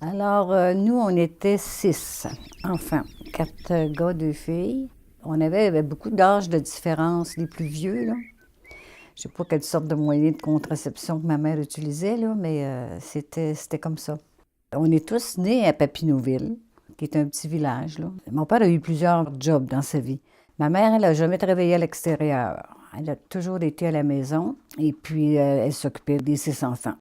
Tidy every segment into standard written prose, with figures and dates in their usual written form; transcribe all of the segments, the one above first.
Alors, nous, on était 6 enfants, 4 gars, 2 filles. On avait beaucoup d'âge de différence, les plus vieux, là. Je sais pas quelle sorte de moyen de contraception que ma mère utilisait, là, mais c'était comme ça. On est tous nés à Papineauville, qui est un petit village, là. Mon père a eu plusieurs jobs dans sa vie. Ma mère, elle n'a jamais travaillé à l'extérieur. Elle a toujours été à la maison et puis elle s'occupait des 6 enfants.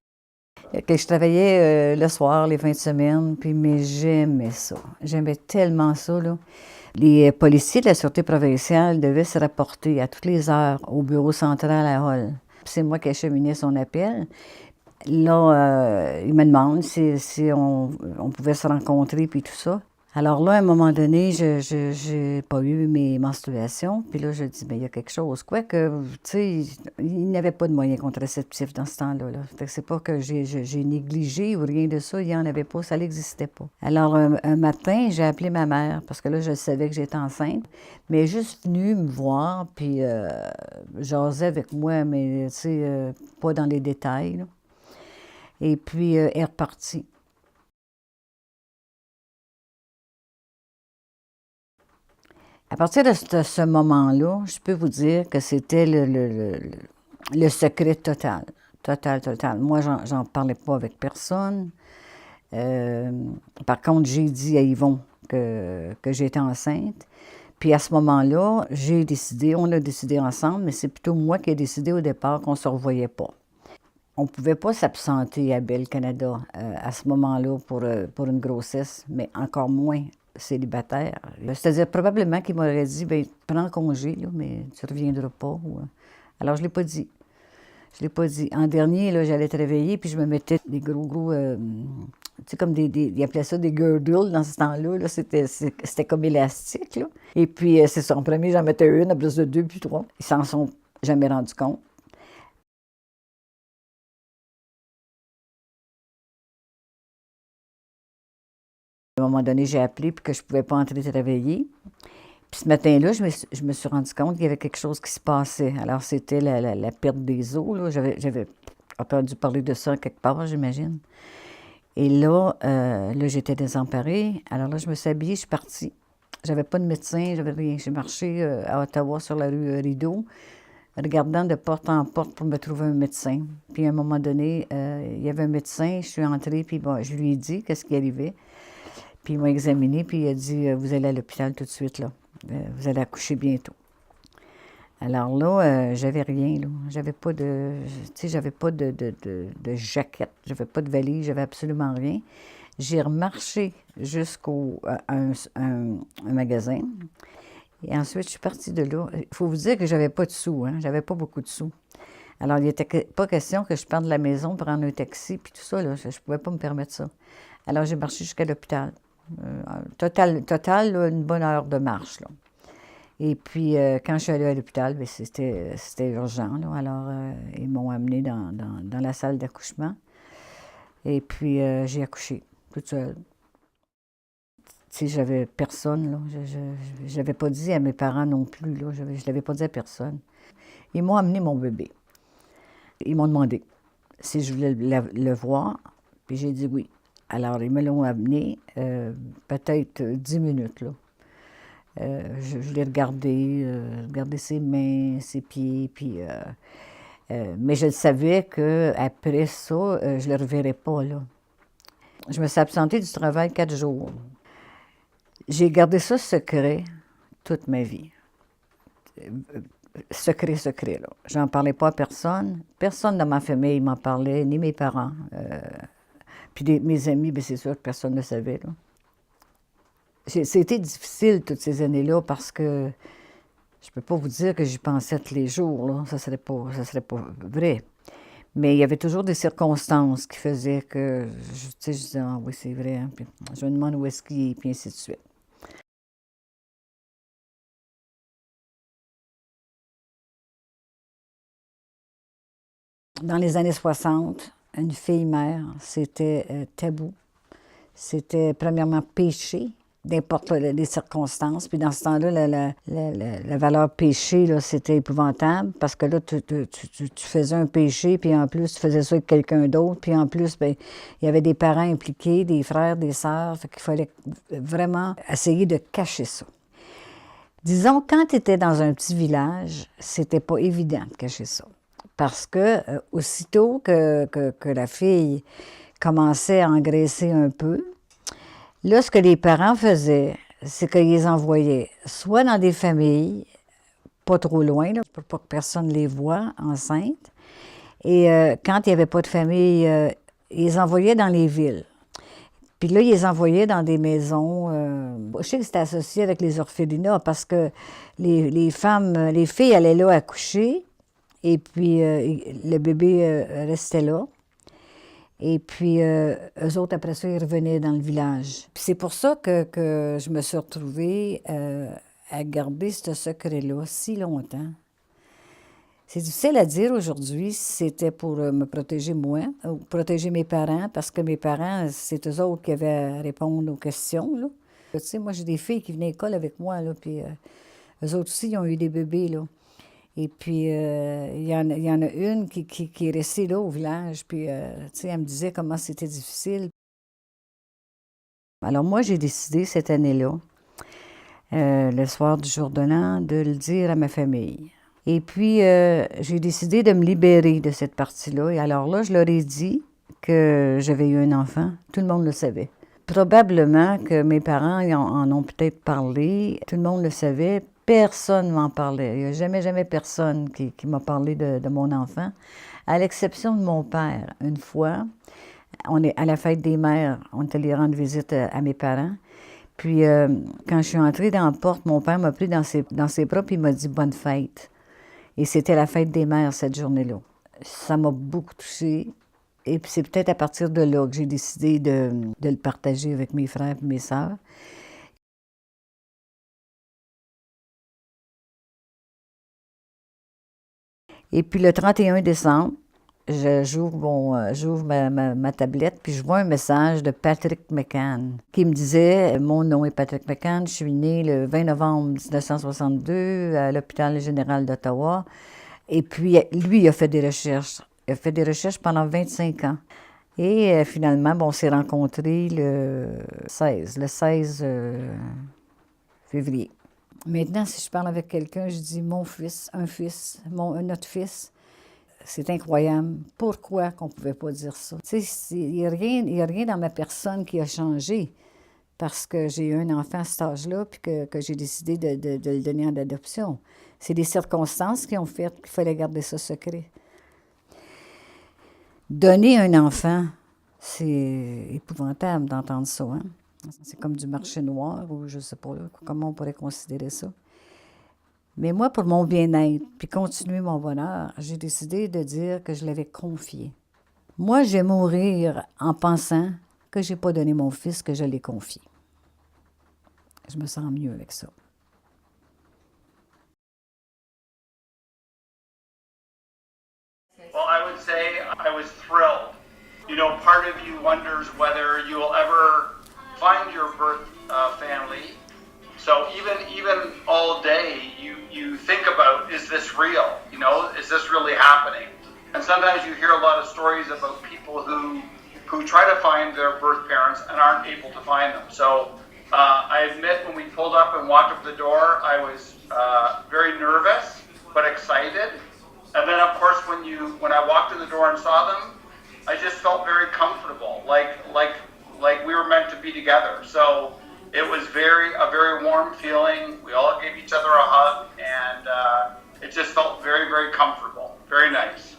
Que je travaillais le soir, les fins de semaine, puis mais j'aimais ça. J'aimais tellement ça, là. Les policiers de la Sûreté provinciale devaient se rapporter à toutes les heures au bureau central à Hall. C'est moi qui acheminais son appel. Là, il me demande si on pouvait se rencontrer, puis tout ça. Alors là, à un moment donné, je j'ai pas eu mes menstruations. Puis là, je dis, mais il y a quelque chose. Quoique, tu sais, il n'y avait pas de moyens contraceptifs dans ce temps-là. Là. Fait que c'est pas que j'ai négligé ou rien de ça. Il n'y en avait pas, ça n'existait pas. Alors, un matin, j'ai appelé ma mère parce que là, je savais que j'étais enceinte. Mais elle est juste venue me voir, puis jaser avec moi, mais tu sais, pas dans les détails, là. Et puis, elle est repartie. À partir de ce moment-là, je peux vous dire que c'était le secret total. Total, total. Moi, j'en parlais pas avec personne. Euh, Par contre, j'ai dit à Yvon que j'étais enceinte. Puis à ce moment-là, on a décidé ensemble, mais c'est plutôt moi qui ai décidé au départ qu'on ne se revoyait pas. On ne pouvait pas s'absenter à Belle Canada à ce moment-là pour une grossesse, mais encore moins célibataire. C'est-à-dire probablement qu'il m'aurait dit, ben prends congé, là, mais tu ne reviendras pas. Alors je ne l'ai pas dit. Je l'ai pas dit. En dernier, là, j'allais te réveiller, puis je me mettais des gros, tu sais, comme ils appelaient ça des girdles dans ce temps-là. Là. C'était comme élastique, là. Et puis, c'est ça. En premier, j'en mettais une, après ça, deux, puis trois. Ils s'en sont jamais rendus compte. À un moment donné, j'ai appelé, puis que je ne pouvais pas entrer te réveiller. Puis ce matin-là, je me suis rendu compte qu'il y avait quelque chose qui se passait. Alors, c'était la perte des os, là. J'avais entendu parler de ça quelque part, j'imagine. Et là, j'étais désemparée. Alors là, je me suis habillée, je suis partie. J'avais pas de médecin, j'avais rien. J'ai marché à Ottawa sur la rue Rideau, regardant de porte en porte pour me trouver un médecin. Puis à un moment donné, il y avait un médecin, je suis entrée, puis bon, je lui ai dit qu'est-ce qui arrivait. Puis il m'a examiné, puis il a dit, vous allez à l'hôpital tout de suite, là. Vous allez accoucher bientôt. Alors là, j'avais rien, là. J'avais pas de, tu sais, j'avais pas de jaquette, j'avais pas de valise, j'avais absolument rien. J'ai remarché jusqu'au un magasin. Et ensuite, je suis partie de là. Il faut vous dire que j'avais pas de sous, hein. J'avais pas beaucoup de sous. Alors, il n'était pas question que je parte de la maison, prendre un taxi, puis tout ça, là. Je ne pouvais pas me permettre ça. Alors, j'ai marché jusqu'à l'hôpital. Total, là, une bonne heure de marche, là. Et puis, quand je suis allée à l'hôpital, bien, c'était urgent, là. Alors, ils m'ont amenée dans la salle d'accouchement. Et puis, j'ai accouché, toute seule. Tu sais, j'avais personne, là. Je l'avais pas dit à mes parents non plus, là. Je l'avais pas dit à personne. Ils m'ont amené mon bébé. Ils m'ont demandé si je voulais le voir, puis j'ai dit oui. Alors, ils me l'ont amené, peut-être 10 minutes, là. Je l'ai regardé ses mains, ses pieds, puis... mais je savais qu'après ça, je ne le reverrais pas, là. Je me suis absentée du travail 4 jours. J'ai gardé ça secret toute ma vie. Secret, secret, là. J'en parlais pas à personne. Personne dans ma famille m'en parlait, ni mes parents. Puis mes amis, bien, c'est sûr que personne ne le savait, là. C'était difficile toutes ces années-là parce que je peux pas vous dire que j'y pensais tous les jours, là. Ça serait pas vrai. Mais il y avait toujours des circonstances qui faisaient que, tu sais, je disais, ah oui, c'est vrai, hein. Puis je me demande où est-ce qu'il est, puis ainsi de suite. Dans les années 60, une fille mère, c'était tabou. C'était premièrement péché. n'importe les circonstances. Puis dans ce temps-là, la valeur péché, là, c'était épouvantable parce que là, tu faisais un péché, puis en plus, tu faisais ça avec quelqu'un d'autre, puis en plus, bien, il y avait des parents impliqués, des frères, des sœurs, fait qu'il fallait vraiment essayer de cacher ça. Disons, quand tu étais dans un petit village, c'était pas évident de cacher ça. Parce que aussitôt que la fille commençait à engraisser un peu, là, ce que les parents faisaient, c'est qu'ils les envoyaient soit dans des familles, pas trop loin, là, pour pas que personne les voie enceintes, et quand il n'y avait pas de famille, ils les envoyaient dans les villes. Puis là, ils les envoyaient dans des maisons. Je sais que c'était associé avec les orphelinats parce que les femmes, les filles allaient là accoucher et puis le bébé restait là. Et puis, eux autres, après ça, ils revenaient dans le village. Puis c'est pour ça que je me suis retrouvée à garder ce secret-là si longtemps. C'est difficile à dire aujourd'hui si c'était pour me protéger moi ou protéger mes parents, parce que mes parents, c'est eux autres qui avaient à répondre aux questions, là. Tu sais, moi, j'ai des filles qui venaient à l'école avec moi, là, puis eux autres aussi, ils ont eu des bébés, là. Et puis, il y en a une qui est restée là au village, puis, tu sais, elle me disait comment c'était difficile. Alors, moi, j'ai décidé cette année-là, le soir du jour de l'an, de le dire à ma famille. Et puis, j'ai décidé de me libérer de cette partie-là. Et alors là, je leur ai dit que j'avais eu un enfant. Tout le monde le savait. Probablement que mes parents en ont peut-être parlé. Tout le monde le savait. Personne ne m'en parlait. Il n'y a jamais personne qui m'a parlé de mon enfant, à l'exception de mon père. Une fois, on est à la fête des mères, on est allé rendre visite à mes parents. Puis, quand je suis entrée dans la porte, mon père m'a pris dans ses bras et il m'a dit « Bonne fête ». Et c'était la fête des mères cette journée-là. Ça m'a beaucoup touchée. Et puis c'est peut-être à partir de là que j'ai décidé de le partager avec mes frères et mes sœurs. Et puis le 31 décembre, j'ouvre ma tablette, puis je vois un message de Patrick McCann qui me disait « Mon nom est Patrick McCann, je suis né le 20 novembre 1962 à l'hôpital général d'Ottawa. » Et puis, lui, il a fait des recherches. Il a fait des recherches pendant 25 ans. Et finalement, bon, on s'est rencontrés le 16 février. Maintenant, si je parle avec quelqu'un, je dis mon fils, notre fils. C'est incroyable. Pourquoi qu'on ne pouvait pas dire ça? Tu sais, il n'y a rien dans ma personne qui a changé parce que j'ai eu un enfant à cet âge-là puis que j'ai décidé de le donner en adoption. C'est des circonstances qui ont fait qu'il fallait garder ça secret. Donner un enfant, c'est épouvantable d'entendre ça, hein? C'est comme du marché noir ou je ne sais pas là, comment on pourrait considérer ça. Mais moi, pour mon bien-être, puis continuer mon bonheur, j'ai décidé de dire que je l'avais confié. Moi, je vais mourir en pensant que je n'ai pas donné mon fils, que je l'ai confié. Je me sens mieux avec ça. Well, I would say I was thrilled. You know, part of you wonders whether you will ever find your birth family. So even all day, you think about, is this real? You know, is this really happening? And sometimes you hear a lot of stories about people who try to find their birth parents and aren't able to find them. So I admit when we pulled up and walked up the door, I was very nervous but excited. And then of course when I walked in the door and saw them, I just felt very comfortable, like we were meant to be together. So it was a very warm feeling. We all gave each other a hug, and it just felt very, very comfortable, very nice.